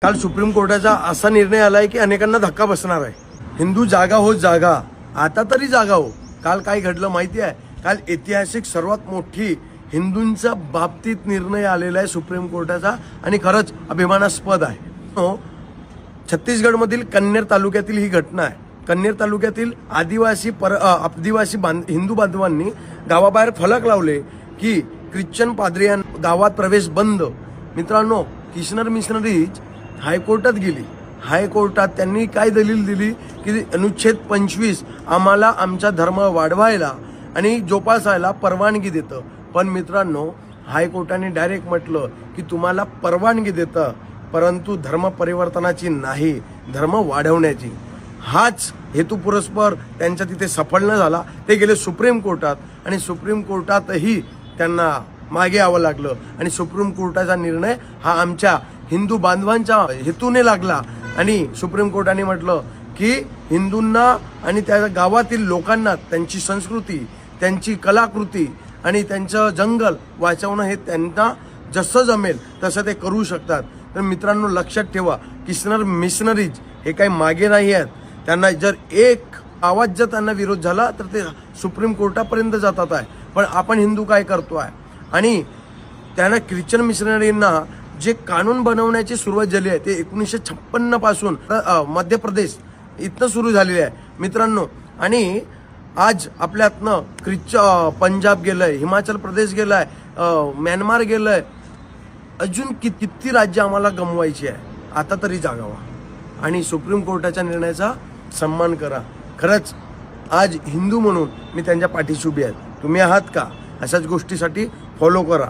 काल सुप्रीम कोर्टाचा असा निर्णय आलाय की अनेकांना धक्का बसणार आहे। हिंदू जागा हो जागा, आता तरी जागा हो। काल काय घडलं माहिती आहे? काल ऐतिहासिक सर्वात मोठी हिंदूंच्या बाबतीत निर्णय आलेला आहे सुप्रीम कोर्टाचा आणि खरंच अभिमानास्पद आहे। छत्तीसगडमधील कन्नेर तालुक्यातील ही घटना आहे। कन्नेर तालुक्यातील आदिवासी हिंदू बांधवांनी गावाबाहेर फलक लावले की ख्रिश्चन पाद्रियां गावात प्रवेश बंद। मित्रांनो, किशनर मिशनरीज हायकोर्टात गेली। हायकोर्टात त्यांनी काय दलील दिली की अनुच्छेद 25 आम्हाला आमचा धर्म वाढवायला आणि जोपासायला परवानगी देतं। पण मित्रांनो, हायकोर्टाने डायरेक्ट म्हटलं की तुम्हाला परवानगी देतं, परंतु धर्म परिवर्तनाची नाही, धर्म वाढवण्याची। हाच हेतू पुरस्पर त्यांच्या तिथे सफल न झाला। ते गेले सुप्रीम कोर्टात आणि सुप्रीम कोर्टातही त्यांना मागे यावं लागलं आणि सुप्रीम कोर्टाचा निर्णय हा आमच्या हिंदू बांधवांच्या हेतूने लागला आणि सुप्रीम कोर्टाने म्हटलं की हिंदूंना आणि त्या गावातील लोकांना त्यांची संस्कृती, त्यांची कलाकृती आणि त्यांचं जंगल वाचवणं हे त्यांना जसं जमेल तसं ते करू शकतात। तर मित्रांनो, लक्षात ठेवा, किशनर मिशनरीज हे काही मागे नाही आहेत। त्यांना जर एक आवाज जर त्यांना विरोध झाला तर ते सुप्रीम कोर्टापर्यंत जातात आहे। पण आपण हिंदू काय करतोय? आणि त्यांना ख्रिश्चन मिशनरींना जे कानून बनवण्याची सुरुवात झाली आहे ते 1956 पासून मध्य प्रदेश इथनं सुरू झालेली आहे मित्रांनो। आणि आज आपल्यातनं पंजाब गेलंय, हिमाचल प्रदेश गेलाय, म्यानमार गेलंय, अजून किती राज्य आम्हाला गमवायची आहे। आता तरी जागावा आणि सुप्रीम कोर्टाच्या निर्णयाचा सन्मान करा। खरंच आज हिंदू म्हणून मी त्यांच्या पाठीशी उभी आहे। तुम्ही आहात का? अशाच गोष्टीसाठी फॉलो करा।